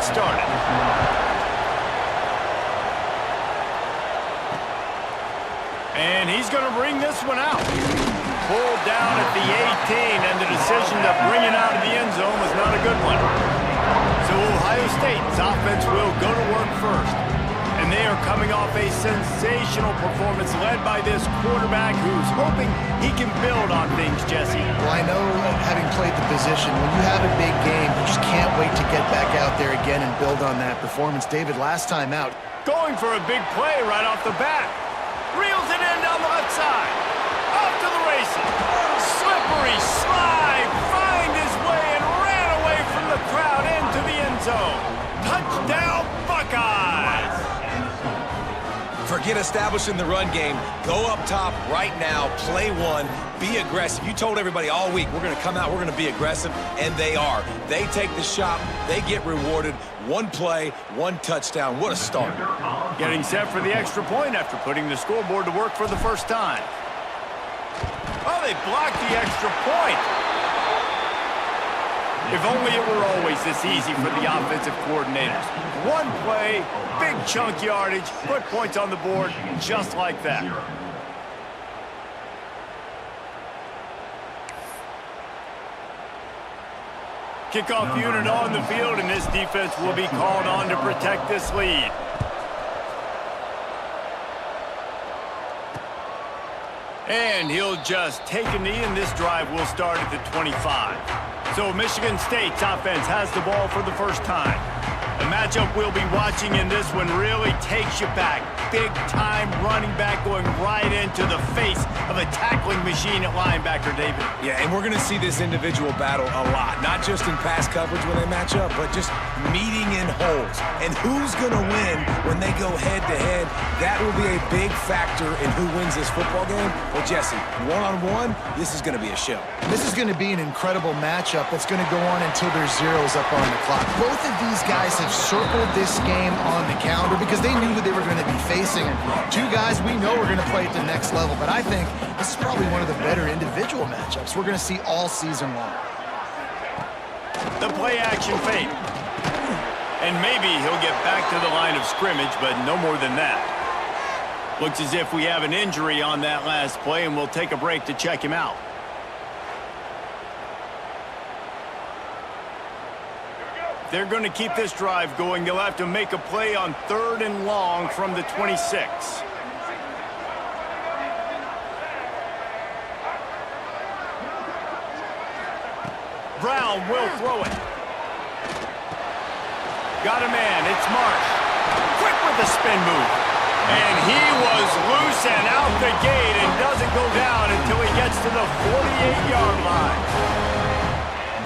started. And he's going to bring this one out. Pulled down at the 18, and the decision to bring it out of the end zone was not a good one. So Ohio State's offense will go to work first. And they are coming off a sensational performance led by this quarterback who's hoping he can build on things, Jesse. Well, I know, having played the position, when you have a big game, you just can't wait to get back out there again and build on that performance. David, last time out, going for a big play right off the bat. Reels it in down the left side. Off to the races. Slippery slide. Find his way and ran away from the crowd into the end zone. Touchdown, Buckeyes. Forget establishing the run game. Go up top right now. Play one. Be aggressive. You told everybody all week, we're going to come out, we're going to be aggressive, and they are. They take the shot. They get rewarded. One play, one touchdown. What a start. Getting set for the extra point after putting the scoreboard to work for the first time. Oh, they blocked the extra point. If only it were always this easy for the offensive coordinators. One play, big chunk yardage, put points on the board just like that. Kickoff unit on the field, and this defense will be called on to protect this lead. And he'll just take a knee, and this drive will start at the 25. So Michigan State's offense has the ball for the first time. The matchup we'll be watching in this one really takes you back. Big-time running back going right into the face of a tackling machine at linebacker, David. Yeah, and we're going to see this individual battle a lot. Not just in pass coverage when they match up, but just meeting in holes. And who's going to win when they go head-to-head? That will be a big factor in who wins this football game. Well, Jesse, one-on-one, this is going to be a show. this is going to be an incredible matchup that's going to go on until there's zeros up on the clock. Both of these guys have circled this game on the calendar because they knew who they were going to be facing. Two guys we know are going to play at the next level, but I think this is probably one of the better individual matchups we're going to see all season long. The play action fake. And maybe he'll get back to the line of scrimmage, but no more than that. Looks as if we have an injury on that last play, and we'll take a break to check him out. They're going to keep this drive going. They'll have to make a play on 3rd and long from the 26. Brown will throw it. Got a man. It's Marsh. Quick with the spin move. And he was loose and out the gate and doesn't go down until he gets to the 48-yard line.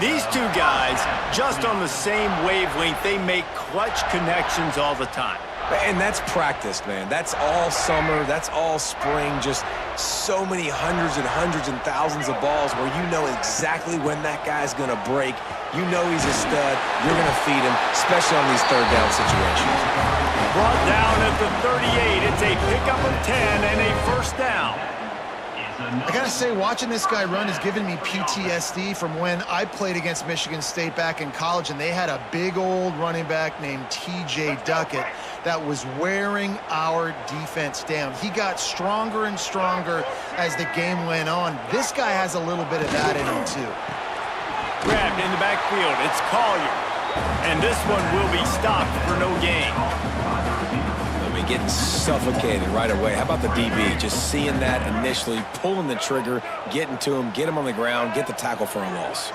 These two guys, just on the same wavelength, they make clutch connections all the time. And that's practice, man. That's all summer. That's all spring. Just so many hundreds and thousands of balls where you know exactly when that guy's going to break. You know he's a stud. You're going to feed him, especially on these third down situations. Brought down at the 38. It's a pickup of 10 and a first down. I gotta say, watching this guy run has given me PTSD from when I played against Michigan State back in college, and they had a big old running back named T.J. Duckett that was wearing our defense down. He got stronger and stronger as the game went on. This guy has a little bit of that in him, too. Grabbed in the backfield. It's Collier. And this one will be stopped for no gain. Getting suffocated right away. How about the DB? Just seeing that initially, pulling the trigger, getting to him, get him on the ground, get the tackle for a loss.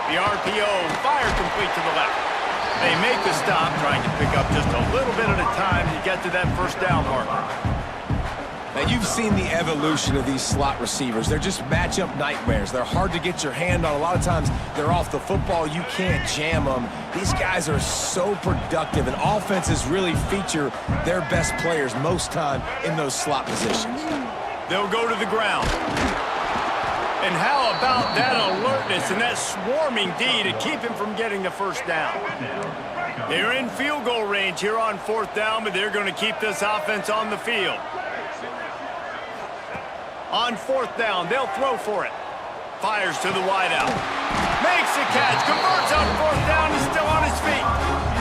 The RPO, fire complete to the left. They make the stop, trying to pick up just a little bit at a time to get to that first down marker. Now, you've seen the evolution of these slot receivers. They're just matchup nightmares. They're hard to get your hand on. A lot of times, they're off the football. You can't jam them. These guys are so productive, and offenses really feature their best players most time in those slot positions. They'll go to the ground. And how about that alertness and that swarming D to keep him from getting the first down? They're in field goal range here on 4th down, but they're going to keep this offense on the field. On 4th down, they'll throw for it. Fires to the wideout. Rides, converts on fourth down, is still on his feet.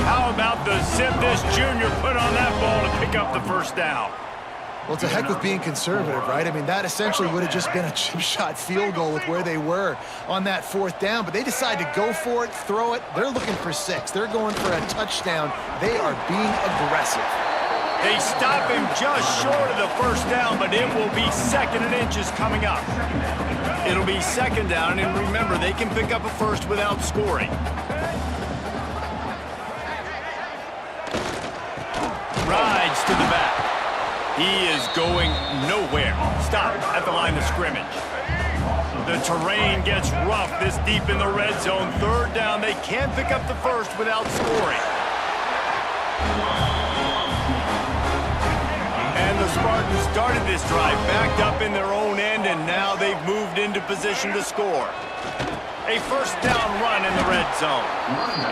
How about the zip this junior put on that ball to pick up the first down? Well, it's a heck with being conservative, right? I mean, that essentially would have just been a chip shot field goal with where they were on that fourth down, but they decided to go for it, throw it. They're looking for 6. They're going for a touchdown. They are being aggressive. They stop him just short of the first down, but it will be 2nd and inches coming up. It'll be 2nd down, and remember, they can pick up a first without scoring. Rides to the back. He is going nowhere. Stop at the line of scrimmage. The terrain gets rough this deep in the red zone. 3rd down, they can pick up the first without scoring. And the Spartans started this drive backed up in their own end, and now they've moved into position to score. A first down run in the red zone.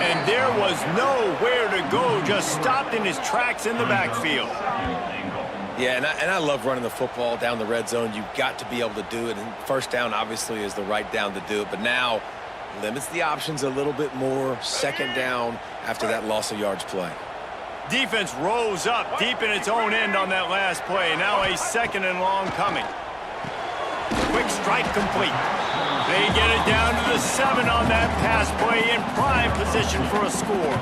And there was nowhere to go, just stopped in his tracks in the backfield. Yeah, and I love running the football down the red zone. You've got to be able to do it, and first down obviously is the right down to do it, but now limits the options a little bit more. 2nd down after that loss of yards play. Defense rose up deep in its own end on that last play. Now a 2nd and long coming. Quick strike complete. They get it down to the 7 on that pass play, in prime position for a score.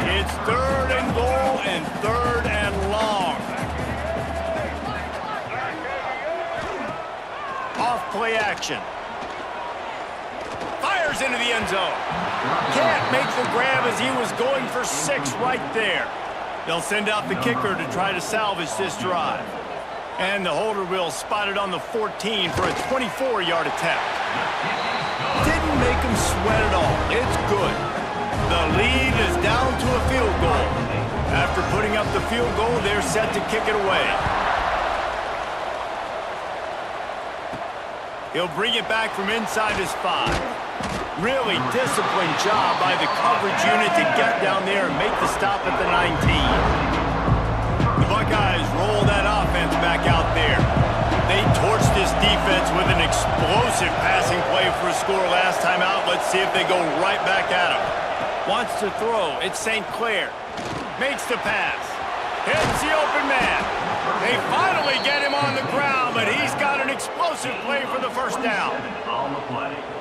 It's 3rd and goal and 3rd and long. Off play action. Fires into the end zone. Can't make the grab as he was going for 6 right there. They'll send out the kicker to try to salvage this drive. And the holder will spot it on the 14 for a 24-yard attempt. Didn't make him sweat at all. It's good. The lead is down to a field goal. After putting up the field goal, they're set to kick it away. He'll bring it back from inside his 5. Really disciplined job by the coverage unit to get down there and make the stop at the 19. The Buckeyes roll that offense back out there. They torched this defense with an explosive passing play for a score last time out. Let's see if they go right back at him. Wants to throw. It's St. Clair. Makes the pass. Hits the open man. They finally get him on the ground, but he's got an explosive play for the first down.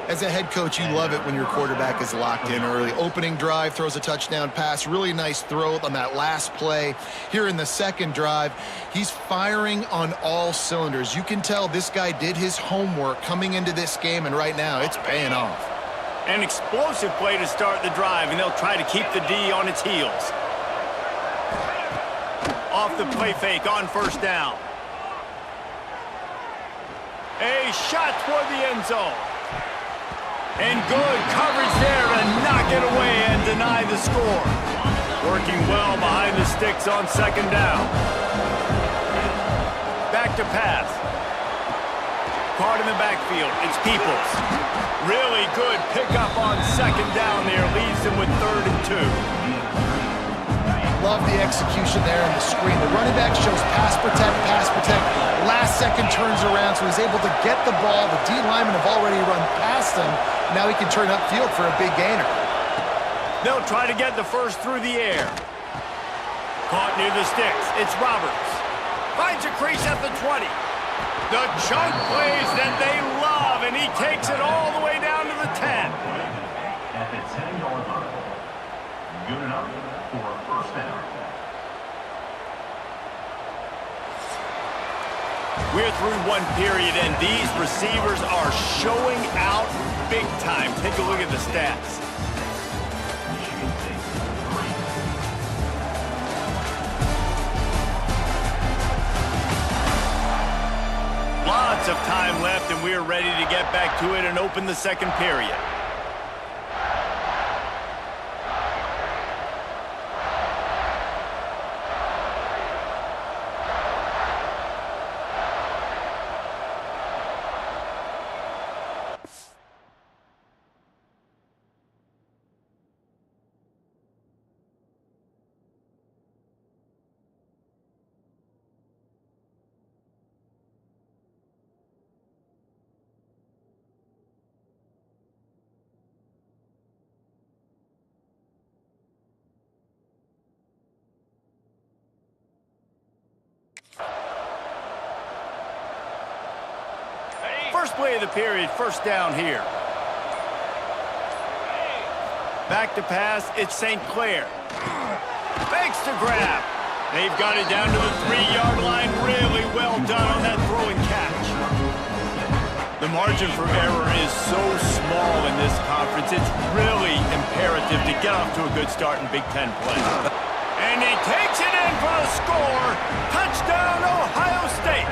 As a head coach, you love it when your quarterback is locked in early. Opening drive, throws a touchdown pass. Really nice throw on that last play. Here in the 2nd drive, he's firing on all cylinders. You can tell this guy did his homework coming into this game, and right now it's paying off. An explosive play to start the drive, and they'll try to keep the D on its heels. Off the play fake on first down. A shot toward the end zone. And good coverage there to knock it away and deny the score. Working well behind the sticks on 2nd down. Back to pass. Caught in the backfield. It's Peoples. Really good pickup on 2nd down there. Leaves them with 3rd and 2. Love the execution there in the screen. The running back shows pass protect, pass protect. Last second turns around, so he's able to get the ball. The D linemen have already run past him. Now he can turn upfield for a big gainer. They'll try to get the first through the air. Caught near the sticks. It's Roberts. Finds a crease at the 20. The chunk plays that they love, and he takes it all the way down to the 10. At the 10-yard line. Good enough for a first down. We're through one period, and these receivers are showing out big time. Take a look at the stats. Lots of time left, and we're ready to get back to it and open the 2nd period. First play of the period, first down here. Back to pass, it's St. Clair. Fakes to grab. They've got it down to the 3-yard line. Really well done on that throw and catch. The margin for error is so small in this conference. It's really imperative to get off to a good start in Big Ten play. And he takes it in for the score. Touchdown, Ohio State.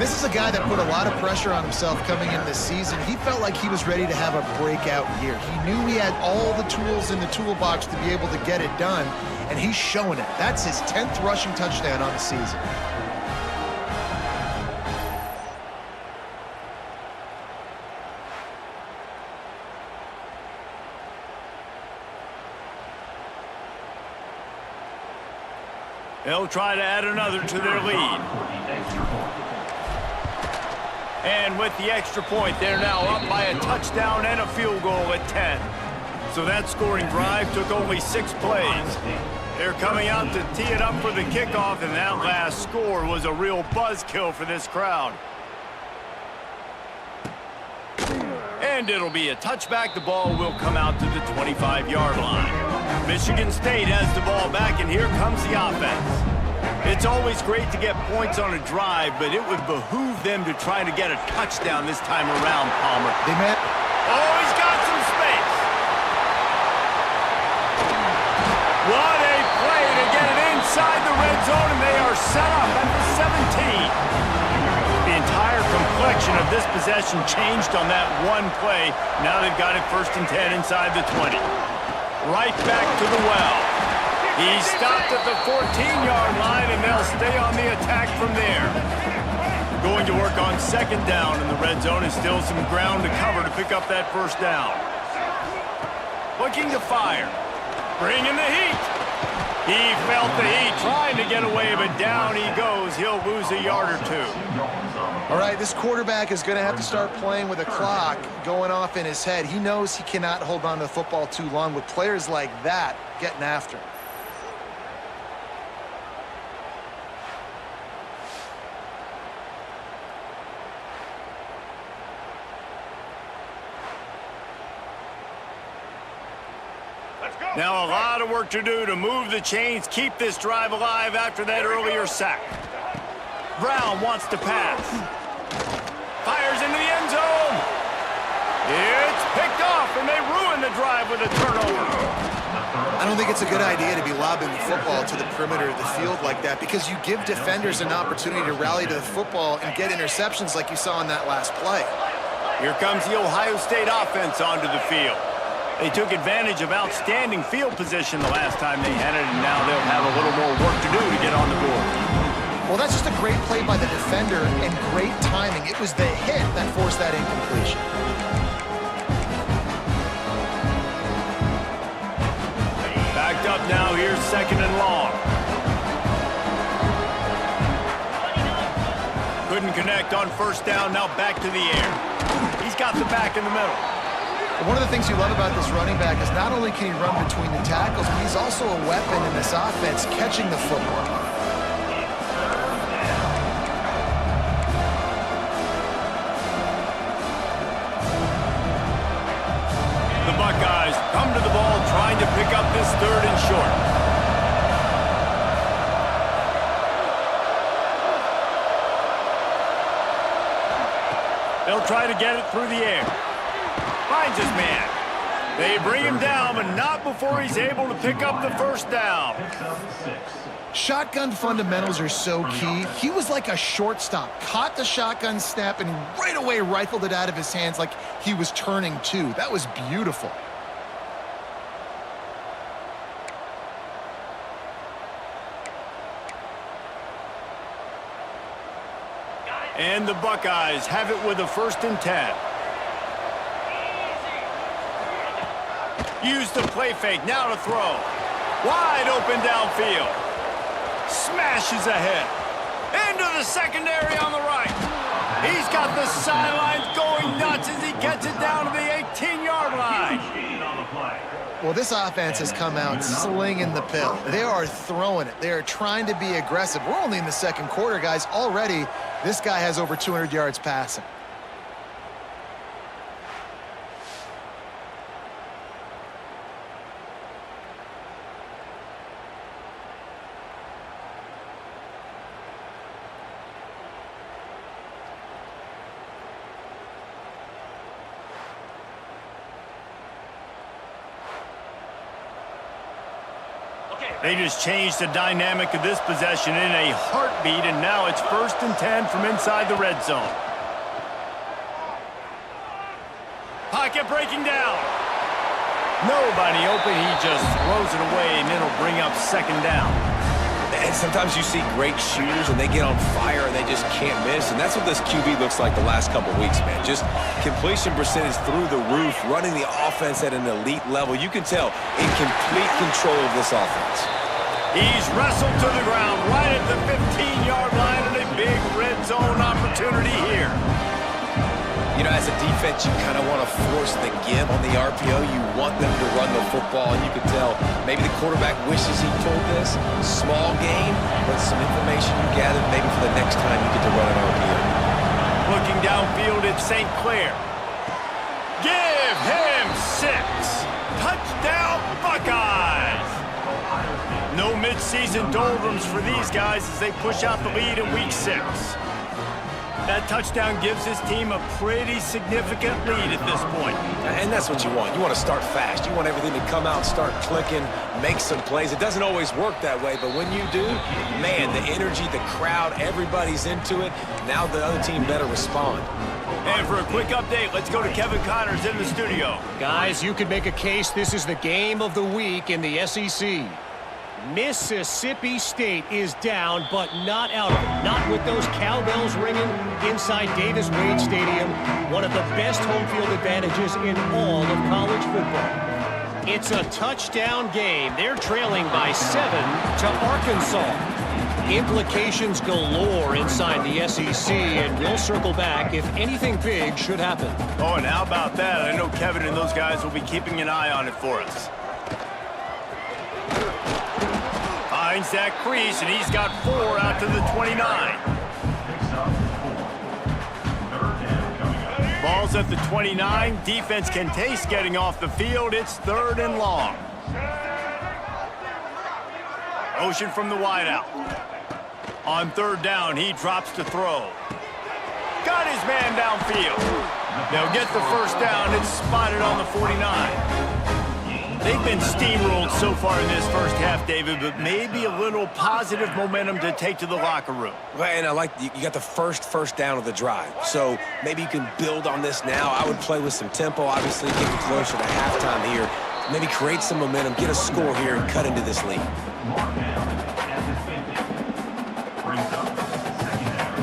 This is a guy that put a lot of pressure on himself coming into this season. He felt like he was ready to have a breakout year. He knew he had all the tools in the toolbox to be able to get it done, and he's showing it. That's his 10th rushing touchdown on the season. They'll try to add another to their lead. And with the extra point, they're now up by a touchdown and a field goal at 10. So that scoring drive took only 6 plays. They're coming out to tee it up for the kickoff, and that last score was a real buzzkill for this crowd. And it'll be a touchback. The ball will come out to the 25-yard line. Michigan State has the ball back, and here comes the offense. It's always great to get points on a drive, but it would behoove them to try to get a touchdown this time around, Palmer. They met. Oh, he's got some space. What a play to get it inside the red zone, and they are set up at the 17. The entire complexion of this possession changed on that one play. Now they've got it 1st and 10 inside the 20. Right back to the well. He stopped at the 14-yard line, and they'll stay on the attack from there. Going to work on 2nd down in the red zone, and still some ground to cover to pick up that 1st down. Looking to fire. Bringing the heat. He felt the heat, trying to get away, but down he goes. He'll lose a yard or 2. All right, this quarterback is going to have to start playing with a clock going off in his head. He knows he cannot hold on to the football too long with players like that getting after him. Now a lot of work to do to move the chains, keep this drive alive after that earlier sack. Brown wants to pass. Fires into the end zone. It's picked off, and they ruin the drive with a turnover. I don't think it's a good idea to be lobbing the football to the perimeter of the field like that, because you give defenders an opportunity to rally to the football and get interceptions like you saw in that last play. Here comes the Ohio State offense onto the field. They took advantage of outstanding field position the last time they had it, and now they'll have a little more work to do to get on the board. Well, that's just a great play by the defender and great timing. It was the hit that forced that incompletion. Backed up now, here's 2nd and long. Couldn't connect on 1st down, now back to the air. He's got the back in the middle. One of the things you love about this running back is not only can he run between the tackles, but he's also a weapon in this offense, catching the football. The Buckeyes come to the ball trying to pick up this 3rd and short. They'll try to get it through the air. Finds his man. They bring him down, but not before he's able to pick up the 1st down. Shotgun fundamentals are so key. He was like a shortstop, caught the shotgun snap, and right away rifled it out of his hands like he was turning two. That was beautiful. And the Buckeyes have it with a 1st and 10. Use the play fake, now to throw. Wide open downfield. Smashes ahead. Into the secondary on the right. He's got the sidelines going nuts as he gets it down to the 18-yard line. Well, this offense has come out slinging the pill. They are throwing it. They are trying to be aggressive. We're only in the second quarter, guys. Already, this guy has over 200 yards passing. They just changed the dynamic of this possession in a heartbeat, and now it's 1st and 10 from inside the red zone. Pocket breaking down. Nobody open. He just throws it away, and it'll bring up 2nd down. And sometimes you see great shooters, and they get on fire, and they just can't miss. And that's what this QB looks like the last couple weeks, man. Just completion percentage through the roof, running the offense at an elite level. You can tell in complete control of this offense. He's wrestled to the ground right at the 15-yard line, and a big red zone opportunity here. You know, as a defense, you kind of want to force the give on the RPO. You want them to run the football, and you can tell maybe the quarterback wishes he pulled this. Small game, but some information you gathered maybe for the next time you get to run an RPO. Looking downfield at St. Clair. Give him 6. Touchdown, Buckeyes! No midseason doldrums for these guys as they push out the lead in Week 6. That touchdown gives his team a pretty significant lead at this point. And that's what you want. You want to start fast. You want everything to come out, start clicking, make some plays. It doesn't always work that way, but when you do, man, the energy, the crowd, everybody's into it. Now the other team better respond. And for a quick update, let's go to Kevin Connors in the studio. Guys, you could make a case this is the game of the week in the SEC. Mississippi State is down, but not out of it. Not with those cowbells ringing inside Davis-Wade Stadium, one of the best home field advantages in all of college football. It's a touchdown game. They're trailing by 7 to Arkansas. Implications galore inside the SEC, and we'll circle back if anything big should happen. Oh, and how about that? I know Kevin and those guys will be keeping an eye on it for us. Finds that crease, and he's got 4 out to the 29. Ball's at the 29. Defense can taste getting off the field. It's 3rd and long. Motion from the wideout. On 3rd down, he drops to throw. Got his man downfield. They'll get the 1st down. It's spotted on the 49. They've been steamrolled so far in this first half, David, but maybe a little positive momentum to take to the locker room. Well, and I like you got the first down of the drive, so maybe you can build on this now. I would play with some tempo, obviously getting closer to halftime here. Maybe create some momentum, get a score here, and cut into this lead. Brings up secondary.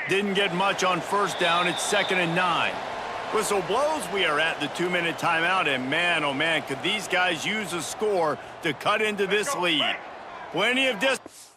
Didn't get much on 1st down. It's 2nd and 9. Whistle blows. We are at the 2-minute timeout, and man, oh man, could these guys use a score to cut into this lead. Plenty of distance.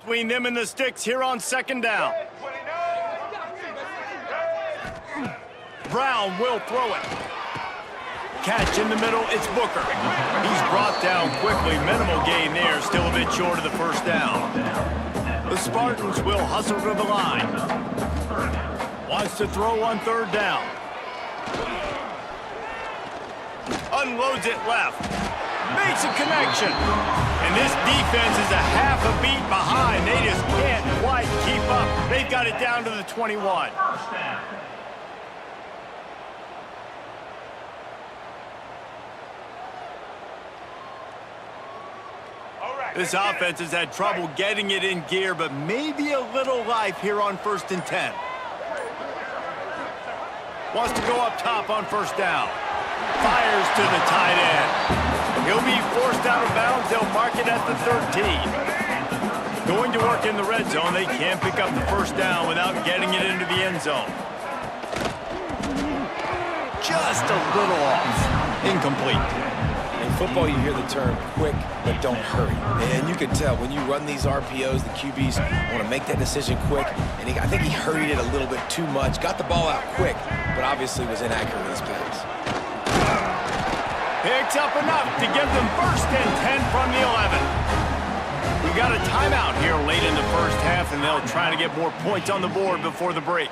between them and the sticks here on second down. Brown will throw it. Catch in the middle, it's Booker. He's brought down quickly. Minimal gain there, still a bit short of the first down. The Spartans will hustle to the line. Wants to throw on third down. Unloads it left. Makes a connection. And this defense is a half a beat behind. They just can't quite keep up. They've got it down to the 21. This offense has had trouble getting it in gear, but maybe a little life here on 1st and 10. Wants to go up top on first down. Fires to the tight end. He'll be forced out of bounds. They'll mark it at the 13. Going to work in the red zone. They can't pick up the first down without getting it into the end zone. Just a little off. Incomplete. In football, you hear the term quick, but don't hurry. And you can tell when you run these RPOs, the QBs want to make that decision quick. And I think he hurried it a little bit too much. Got the ball out quick, but obviously was inaccurate with his pass. Picks up enough to give them 1st and 10 from the 11. We got a timeout here late in the first half, and they'll try to get more points on the board before the break.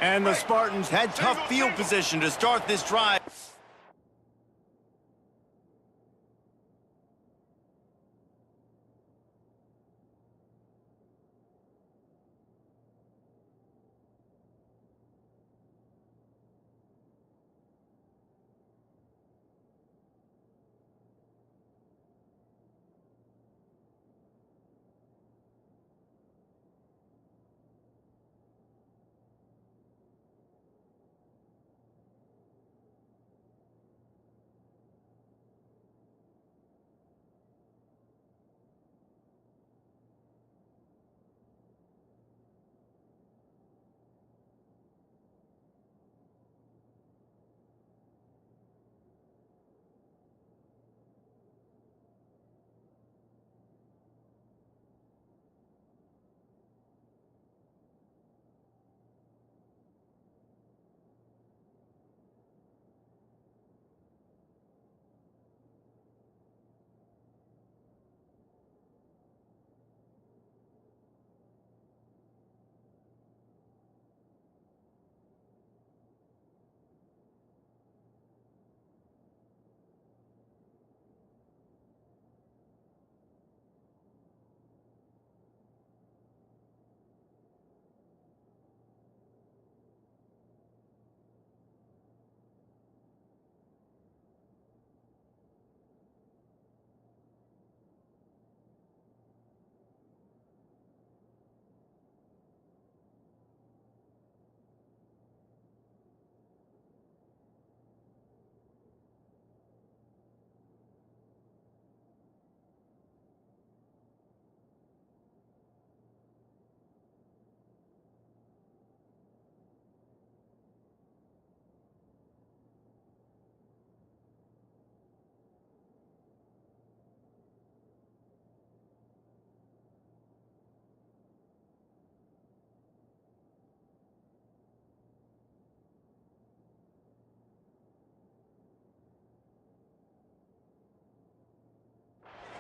And the Spartans had tough field position to start this drive.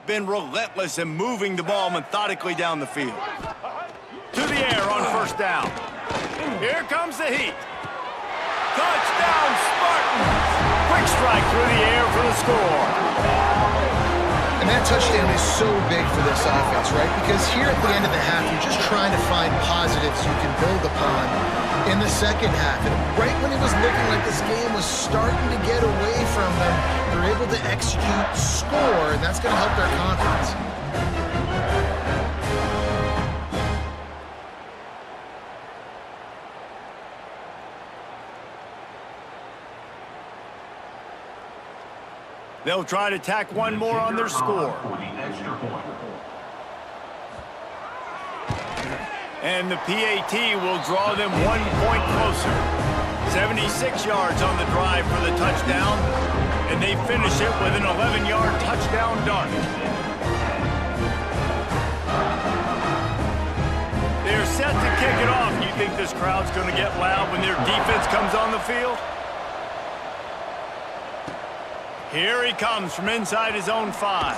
Been relentless in moving the ball methodically down the field. To the air on first down. Here comes the heat. Touchdown, Spartans! Quick strike through the air for the score. And that touchdown is so big for this offense, right? Because here at the end of the half, you're just trying to find positives you can build upon in the second half. And right when it was looking like this game was starting to get away from them, they're able to execute, score, and that's going to help their confidence. They'll try to tack one more on their score. And the PAT will draw them 1 point closer. 76 yards on the drive for the touchdown, and they finish it with an 11-yard touchdown dart. They're set to kick it off. You think this crowd's going to get loud when their defense comes on the field? Here he comes from inside his own 5.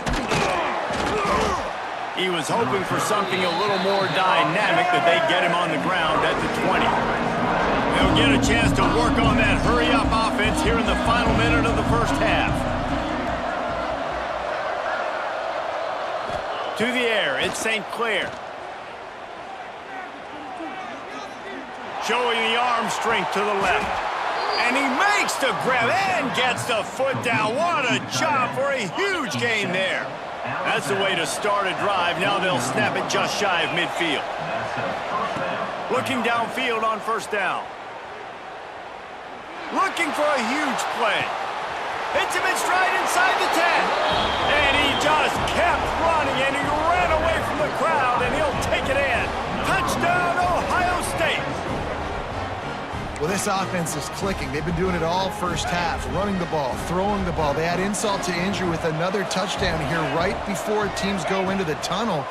He was hoping for something a little more dynamic, that they get him on the ground at the 20. They'll get a chance to work on that hurry-up offense here in the final minute of the first half. To the air, it's St. Clair. Showing the arm strength to the left. And he makes the grab and gets the foot down. What a job for a huge gain there. That's the way to start a drive. Now they'll snap it just shy of midfield. Looking downfield on first down. Looking for a huge play. Hits him in stride inside the 10. And he just kept running, and he ran away from the crowd, and he'll take it in. Touchdown, Ohio State. Well, this offense is clicking. They've been doing it all first half, running the ball, throwing the ball. They add insult to injury with another touchdown here right before teams go into the tunnel.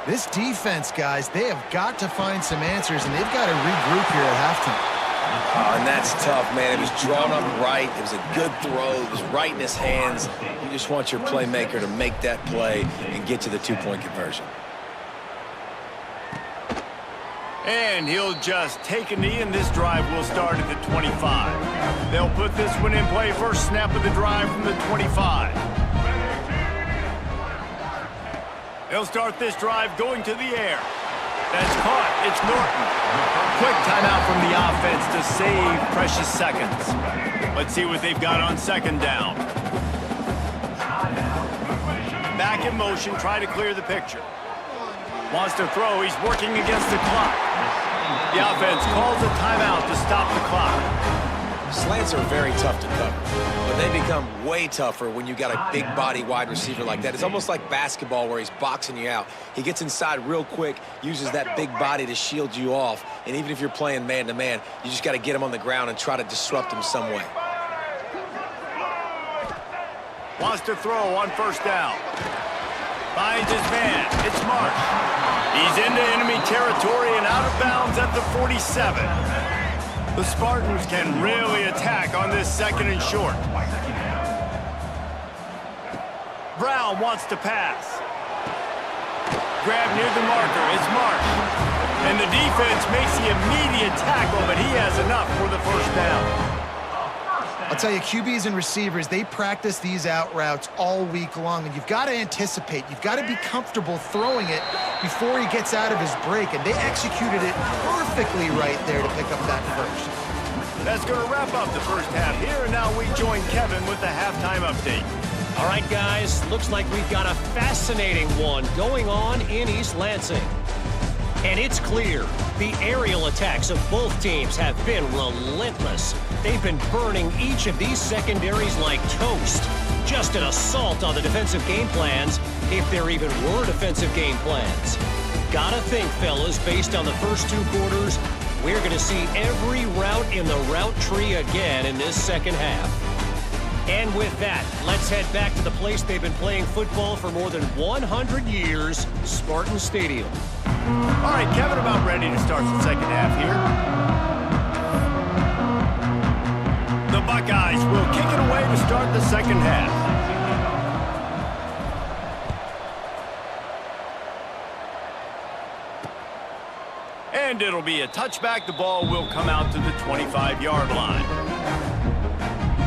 This defense, guys, they have got to find some answers, and they've got to regroup here at halftime. And that's tough, man. It was drawn up right. It was a good throw. It was right in his hands. You just want your playmaker to make that play and get to the two-point conversion. And he'll just take a knee, and this drive will start at the 25. They'll put this one in play. First snap of the drive from the 25. They'll start this drive going to the air. That's caught. It's Norton. Quick timeout from the offense to save precious seconds. Let's see what they've got on second down. Back in motion, try to clear the picture. Wants to throw. He's working against the clock. The offense calls a timeout to stop the clock. Slants are very tough to cover, but they become way tougher when you got a big body wide receiver like that. It's almost like basketball where he's boxing you out. He gets inside real quick, uses that big body to shield you off, and even if you're playing man-to-man, you just got to get him on the ground and try to disrupt him some way. Wants to throw on first down. Finds his man. It's Marsh. He's into enemy territory and out of bounds at the 47. The Spartans can really attack on this second and short. Brown wants to pass. Grab near the marker. It's Marsh. And the defense makes the immediate tackle, but he has enough for the first down. I'll tell you, QBs and receivers, they practice these out routes all week long, and you've got to anticipate. You've got to be comfortable throwing it before he gets out of his break, and they executed it perfectly right there to pick up that first. That's going to wrap up the first half here, and now we join Kevin with the halftime update. All right, guys, looks like we've got a fascinating one going on in East Lansing. And it's clear, the aerial attacks of both teams have been relentless. They've been burning each of these secondaries like toast. Just an assault on the defensive game plans, if there even were defensive game plans. Gotta think, fellas, based on the first two quarters, we're going to see every route in the route tree again in this second half. And with that, let's head back to the place they've been playing football for more than 100 years, Spartan Stadium. All right, Kevin, about ready to start the second half here. The Buckeyes will kick it away to start the second half. And it'll be a touchback. The ball will come out to the 25-yard line.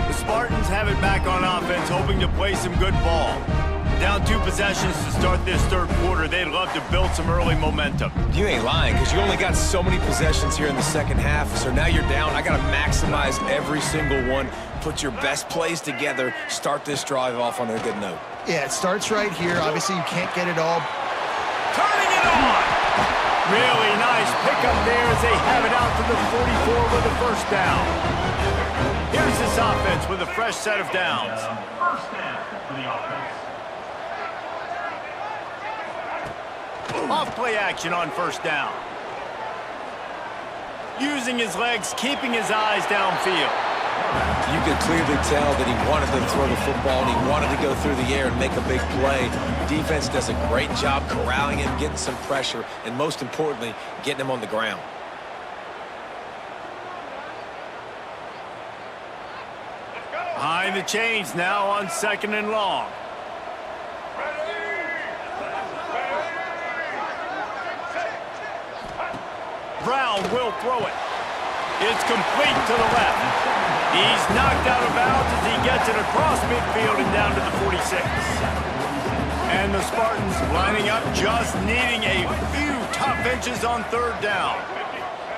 The Spartans have it back on offense, hoping to play some good ball. Down 2 possessions to start this third quarter. They'd love to build some early momentum. You ain't lying, because you only got so many possessions here in the second half, so now you're down. I got to maximize every single one, put your best plays together, start this drive off on a good note. Yeah, it starts right here. Obviously, you can't get it all. Turning it on! Really nice pickup there as they have it out to the 44 with a first down. Here's this offense with a fresh set of downs. First down for the offense. Off play action on first down. using his legs, keeping his eyes downfield. You could clearly tell that he wanted to throw the football and he wanted to go through the air and make a big play. Defense does a great job corralling him, getting some pressure, and most importantly, getting him on the ground. Behind the chains now on 2nd and long. Brown will throw it. It's complete to the left. He's knocked out of bounds as he gets it across midfield and down to the 46. And the Spartans lining up, just needing a few tough inches on 3rd down.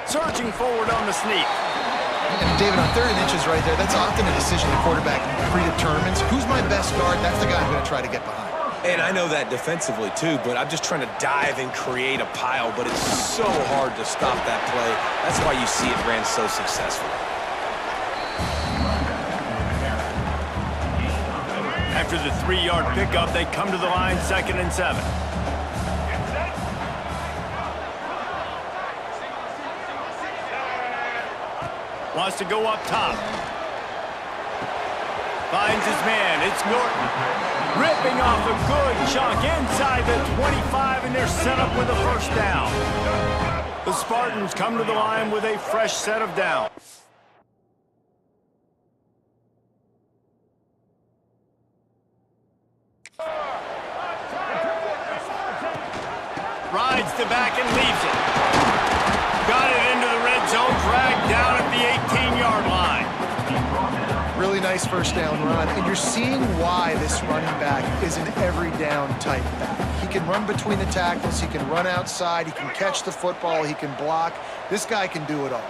Surging forward on the sneak. And David, on 3rd and inches right there, that's often a decision the quarterback predetermines. Who's my best guard? That's the guy I'm going to try to get behind. And I know that defensively too, but I'm just trying to dive and create a pile, but it's so hard to stop that play. That's why you see it ran so successful. After the 3-yard pickup, they come to the line 2nd and 7. Wants to go up top. Finds his man. It's Norton. Ripping off a good chunk inside the 25, and they're set up with a 1st down. The Spartans come to the line with a fresh set of downs. Rides to back and leaves it. Got it into the red zone, dragged down at the 18-yard line. Really nice 1st down run, and you're seeing why this running back is an every down type back. He can run between the tackles, he can run outside, he can catch the football, he can block. This guy can do it all.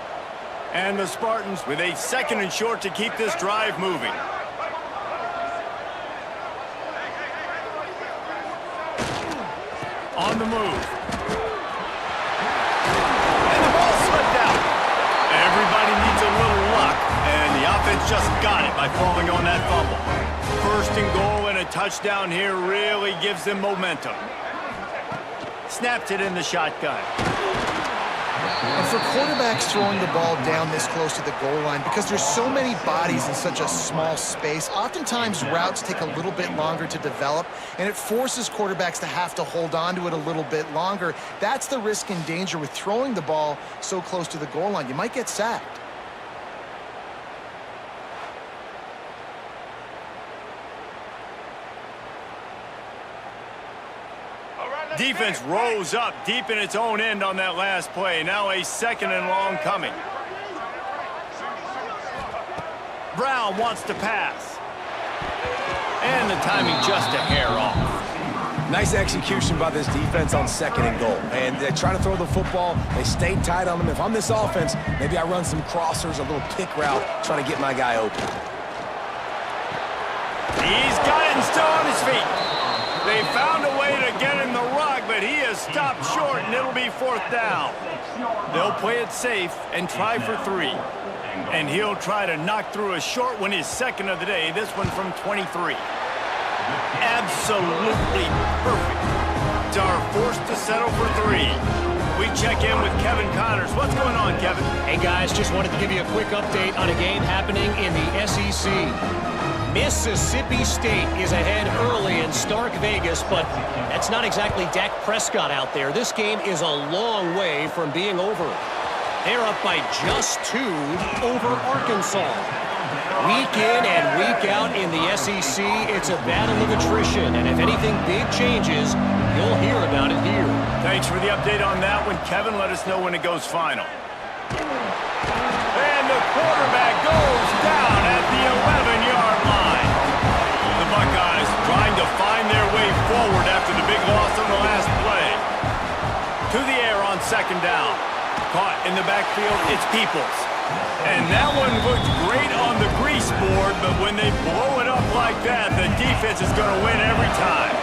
And the Spartans with a 2nd and short to keep this drive moving. On the move. And the ball slipped out. Everybody needs a little luck, and the offense just got it by falling on that fumble. 1st and goal and a touchdown here really gives them momentum. Snaps it in the shotgun. And for quarterbacks throwing the ball down this close to the goal line, because there's so many bodies in such a small space, oftentimes routes take a little bit longer to develop, and it forces quarterbacks to have to hold on to it a little bit longer. That's the risk and danger with throwing the ball so close to the goal line. You might get sacked. Defense rose up deep in its own end on that last play. Now a 2nd and long coming. Brown wants to pass. And the timing just a hair off. Nice execution by this defense on 2nd and goal. And they try to throw the football. They stay tight on them. If I'm this offense, maybe I run some crossers, a little pick route, try to get my guy open. He's got it and still on his feet. They found a way to get him the rug, but he has stopped short, and it'll be 4th down. They'll play it safe and try for 3. And he'll try to knock through a short one, his 2nd of the day, this one from 23. Absolutely perfect. Are forced to settle for 3. We check in with Kevin Connors. What's going on, Kevin? Hey, guys, just wanted to give you a quick update on a game happening in the SEC. Mississippi State is ahead early in Stark Vegas, but that's not exactly Dak Prescott out there. This game is a long way from being over. They're up by just 2 over Arkansas. Week in and week out in the SEC, it's a battle of attrition, and if anything big changes, you'll hear about it here. Thanks for the update on that one, Kevin. Let us know when it goes final. And the quarterback goes down at the 11-yard line. The Buckeyes trying to find their way forward after the big loss on the last play. To the air on 2nd down. Caught in the backfield, it's Peoples. And that one looked great on the grease board, but when they blow it up like that, the defense is going to win every time.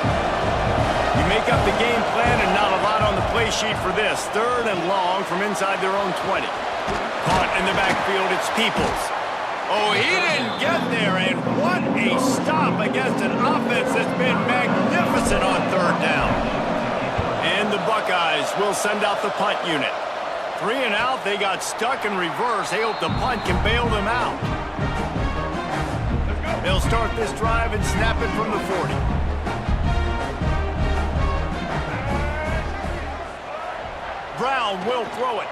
You make up the game plan and not a lot on the play sheet for this. 3rd and long from inside their own 20. Caught in the backfield, it's Peoples. Oh, he didn't get there, and what a stop against an offense that's been magnificent on 3rd down. And the Buckeyes will send out the punt unit. 3 and out. They got stuck in reverse. They hope the punt can bail them out. They'll start this drive and snap it from the 40. Brown will throw it.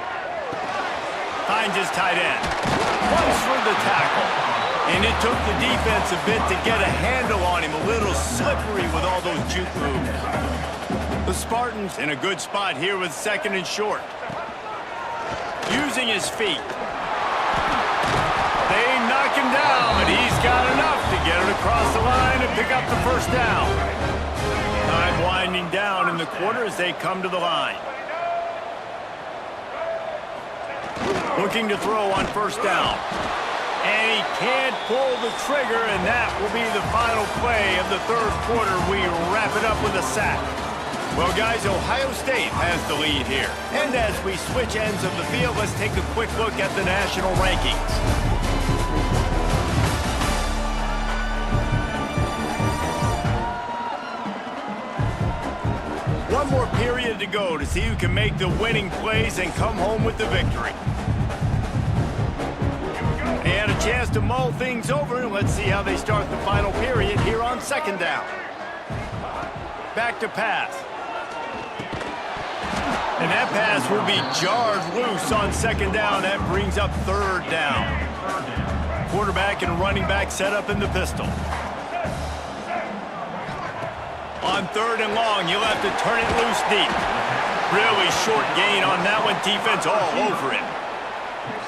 Finds his tight end. Runs for the tackle. And it took the defense a bit to get a handle on him. A little slippery with all those juke moves. The Spartans in a good spot here with 2nd and short. Using his feet. They knock him down, but he's got enough to get it across the line and pick up the first down. Time winding down in the quarter as they come to the line. Looking to throw on first down. And he can't pull the trigger, and that will be the final play of the 3rd quarter. We wrap it up with a sack. Well, guys, Ohio State has the lead here. And as we switch ends of the field, let's take a quick look at the national rankings. One more period to go to see who can make the winning plays and come home with the victory. And a chance to mull things over. Let's see how they start the final period here on 2nd down. Back to pass. And that pass will be jarred loose on 2nd down. That brings up 3rd down. Quarterback and running back set up in the pistol. On 3rd and long, you'll have to turn it loose deep. Really short gain on that one. Defense all over it.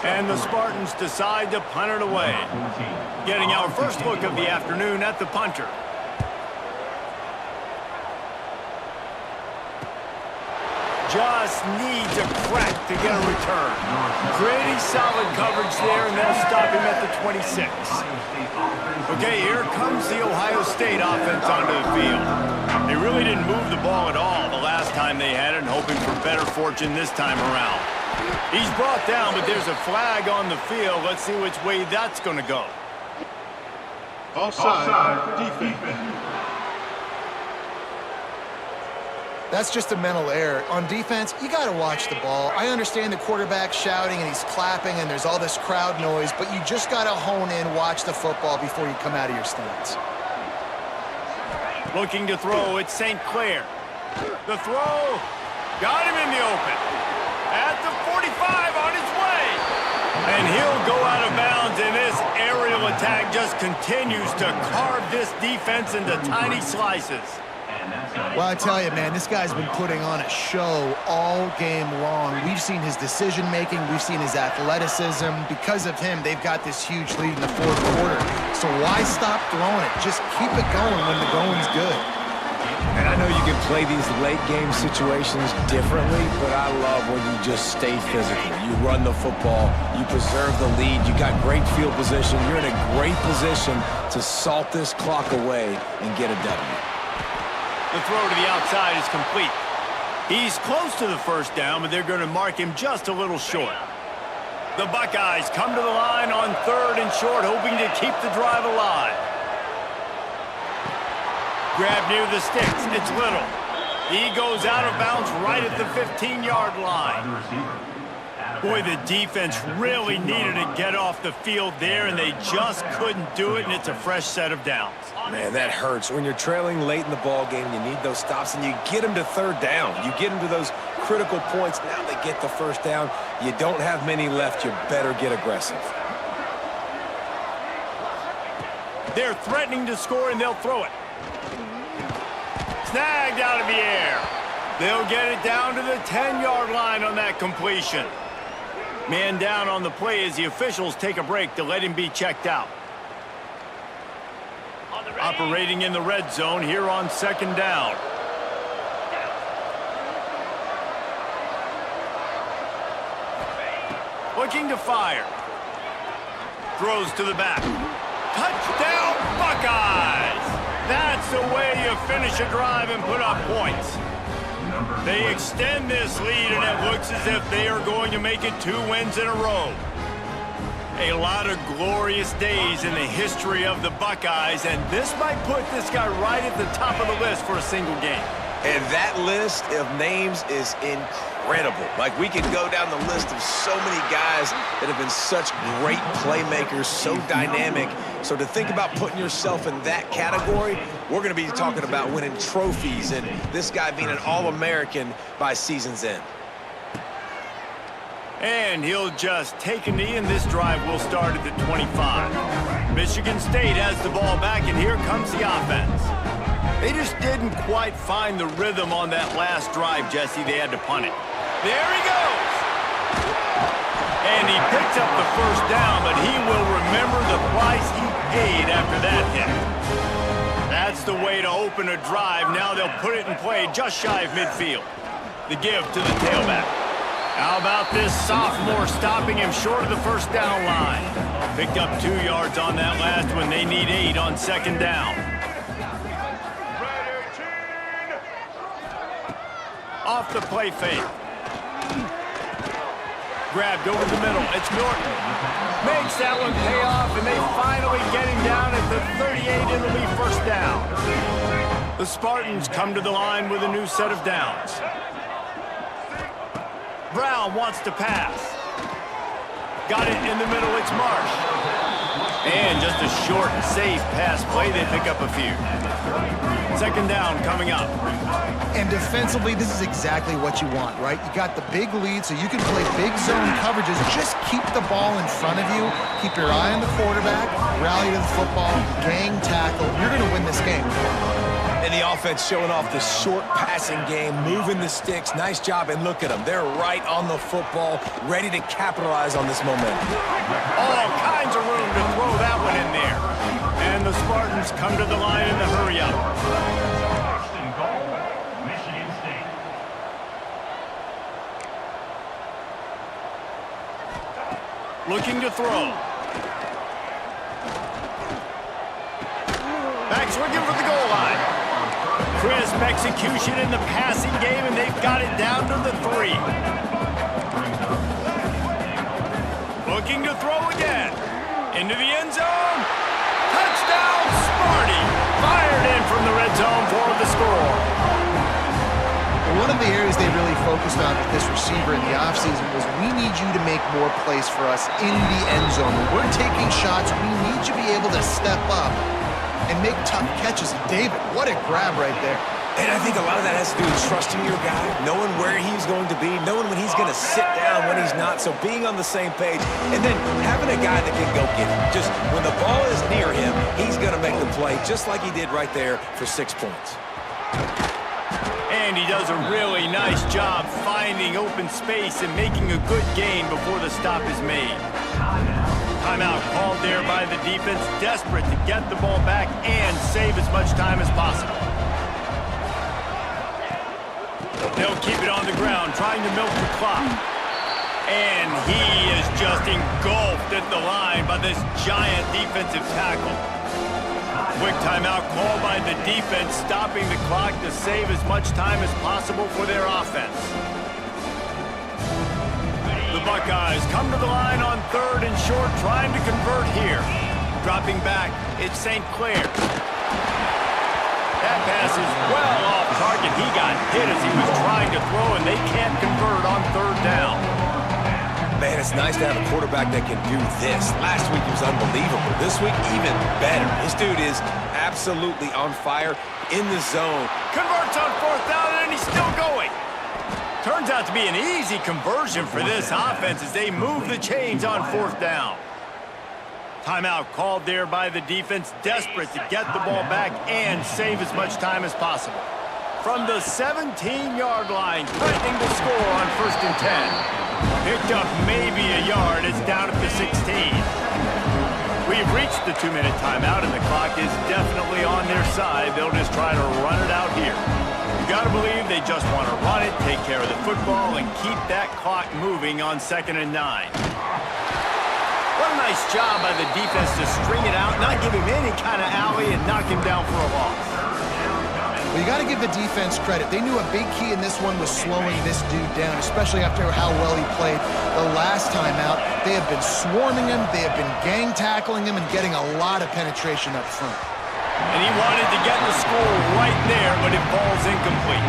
And the Spartans decide to punt it away. Getting our first look of the afternoon at the punter. Just needs a crack to get a return. Pretty solid coverage there, and they'll stop him at the 26. Okay, here comes the Ohio State offense onto the field. They really didn't move the ball at all the last time they had it, and hoping for better fortune this time around. He's brought down, but there's a flag on the field. Let's see which way that's going to go. Offside, defense. That's just a mental error. On defense, you got to watch the ball. I understand the quarterback shouting and he's clapping and there's all this crowd noise, but you just got to hone in, watch the football before you come out of your stance. Looking to throw, it's St. Clair. The throw, got him in the open. At the 45, on his way. And he'll go out of bounds, and this aerial attack just continues to carve this defense into tiny slices. Well, I tell you, man, this guy's been putting on a show all game long. We've seen his decision-making. We've seen his athleticism. Because of him, they've got this huge lead in the 4th quarter. So why stop throwing it? Just keep it going when the going's good. And I know you can play these late-game situations differently, but I love when you just stay physical. You run the football, you preserve the lead, you got great field position, you're in a great position to salt this clock away and get a W. The throw to the outside is complete. He's close to the first down, but they're going to mark him just a little short. The Buckeyes come to the line on 3rd and short, hoping to keep the drive alive. Grab near the sticks. It's Little. He goes out of bounds right at the 15-yard line. Boy, the defense really needed to get off the field there, and they just couldn't do it, and it's a fresh set of downs. Man, that hurts. When you're trailing late in the ball game, you need those stops, and you get them to 3rd down. You get them to those critical points. Now they get the first down. You don't have many left. You better get aggressive. They're threatening to score, and they'll throw it. Snagged out of the air. They'll get it down to the 10-yard line on that completion. Man down on the play as the officials take a break to let him be checked out. Operating in the red zone here on 2nd down. Looking to fire. Throws to the back. Touchdown, Buckeyes! That's the way you finish a drive and put up points. They extend this lead, and it looks as if they are going to make it 2 wins in a row. A lot of glorious days in the history of the Buckeyes, and this might put this guy right at the top of the list for a single game. And that list of names is incredible. incredible. Like, we could go down the list of so many guys that have been such great playmakers, so dynamic. So to think about putting yourself in that category, we're going to be talking about winning trophies and this guy being an All-American by season's end. And he'll just take a knee, and this drive will start at the 25. Michigan State has the ball back, and here comes the offense. They just didn't quite find the rhythm on that last drive, Jesse. They had to punt it. There he goes! And he picks up the first down, but he will remember the price he paid after that hit. That's the way to open a drive. Now they'll put it in play just shy of midfield. The give to the tailback. How about this sophomore stopping him short of the first down line? Picked up 2 yards on that last one. They need 8 on second down. Off the play fake. Grabbed over the middle. It's Norton. Makes that one pay off, and they finally get him down at the 38. It'll be first down. The Spartans come to the line with a new set of downs. Brown wants to pass. Got it in the middle. It's Marsh. And just a short and safe pass play. They pick up a few. Second down coming up. And defensively, this is exactly what you want, right? You got the big lead, so you can play big zone coverages. Just keep the ball in front of you. Keep your eye on the quarterback. Rally to the football. Gang tackle. You're going to win this game. And the offense showing off the short passing game, moving the sticks. Nice job, and look at them. They're right on the football, ready to capitalize on this momentum. All kinds of room to throw that one in there. And the Spartans come to the line in the hurry-up. First and goal, Michigan State. Looking to throw. Backs looking for the goal line. Crisp execution in the passing game, and they've got it down to the 3. Looking to throw again. Into the end zone. Touchdown, Sparty. Fired in from the red zone for the score. One of the areas they really focused on with this receiver in the offseason was, we need you to make more plays for us in the end zone. When we're taking shots, we need you to be able to step up and make tough catches. David, what a grab right there. And I think a lot of that has to do with trusting your guy, knowing where he's going to be, knowing when he's going to sit down, when he's not, so being on the same page, and then having a guy that can go get it. Just when the ball is near him, he's going to make the play, just like he did right there for 6 points. And he does a really nice job finding open space and making a good gain before the stop is made. Timeout called there by the defense, desperate to get the ball back and save as much time as possible. They'll keep it on the ground, trying to milk the clock. And he is just engulfed at the line by this giant defensive tackle. Quick timeout called by the defense, stopping the clock to save as much time as possible for their offense. The Buckeyes come to the line on 3rd and short, trying to convert here. Dropping back, it's St. Clair. That pass is well off target. He got hit as he was trying to throw, and they can't convert on 3rd down. Man, it's nice to have a quarterback that can do this. Last week he was unbelievable. This week, even better. This dude is absolutely on fire in the zone. Converts on 4th down, and he's still going. Turns out to be an easy conversion for this offense as they move the chains on 4th down. Timeout called there by the defense, desperate to get the ball back and save as much time as possible. From the 17-yard line, threatening to score on 1st and 10. Picked up maybe a yard. It's down at the 16. We've reached the 2-minute timeout, and the clock is definitely on their side. They'll just try to run it out here. You got to believe they just want to run it, take care of the football, and keep that clock moving on 2nd and 9. What a nice job by the defense to string it out, not give him any kind of alley, and knock him down for a loss. Well, you got to give the defense credit. They knew a big key in this one was slowing this dude down, especially after how well he played the last time out. They have been swarming him, they have been gang tackling him, and getting a lot of penetration up front. And he wanted to get the score right there, but it falls incomplete.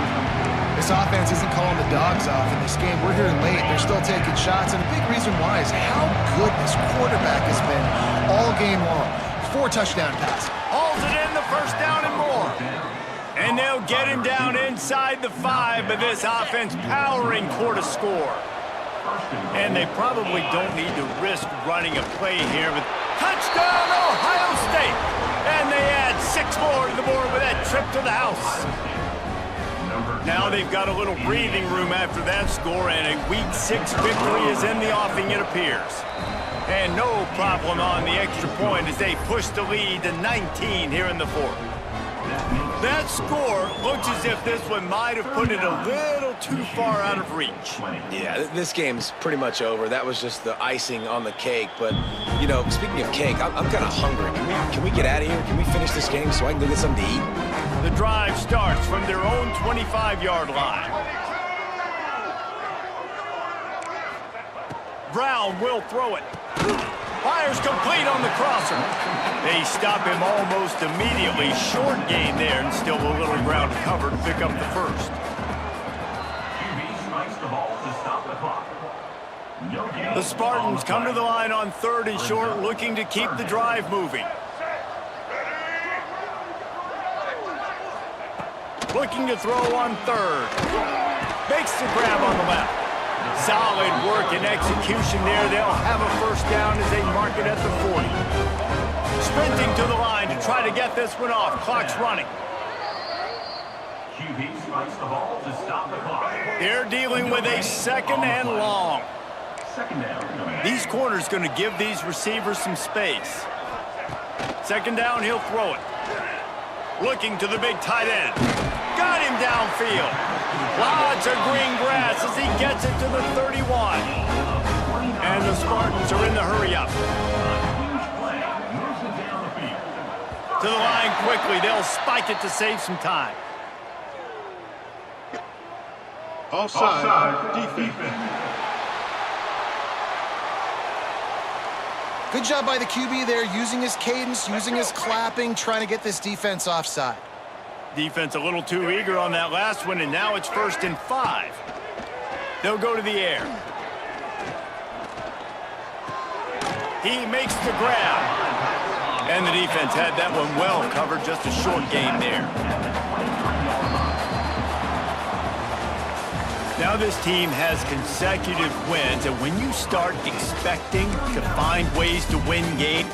This offense isn't calling the dogs off in this game. We're here late. They're still taking shots, and a big reason why is how good this quarterback has been all game long. 4 touchdown passes. Hauls it in, the first down and more. And they'll get him down inside the 5, but this offense powering toward a score. And they probably don't need to risk running a play here, but touchdown, Ohio State! And they add 6 more to the board with that trip to the house. Now they've got a little breathing room after that score, and a Week 6 victory is in the offing, it appears. And no problem on the extra point as they push the lead to 19 here in the 4th. That score looks as if this one might have put it a little too far out of reach. Yeah, this game's pretty much over. That was just the icing on the cake. But, you know, speaking of cake, I'm kind of hungry. Can we get out of here? Can we finish this game so I can go get something to eat? The drive starts from their own 25-yard line. Brown will throw it. Fires complete on the crosser. They stop him almost immediately. Short gain there, and still a little ground to cover to pick up the first. QB strikes the ball to stop the clock. No gain. The Spartans come to the line on 3rd and short, looking to keep the drive moving. Looking to throw on 3rd. Makes the grab on the left. Solid work and execution there. They'll have a first down as they mark it at the 40. Sprinting to the line to try to get this one off. Clock's running. QB strikes the ball to stop the clock. They're dealing with a 2nd and long. Second down. These corners going to give these receivers some space. 2nd down, he'll throw it. Looking to the big tight end. Got him downfield. Lots of green grass as he gets it to the 31. And the Spartans are in the hurry up. To the line quickly. They'll spike it to save some time. Offside. Defense. Good job by the QB there, using his cadence, using his clapping, trying to get this defense offside. Defense a little too eager on that last one, and now it's 1st and 5. They'll go to the air. He makes the grab. And the defense had that one well covered, just a short gain there. Now this team has consecutive wins, and when you start expecting to find ways to win games,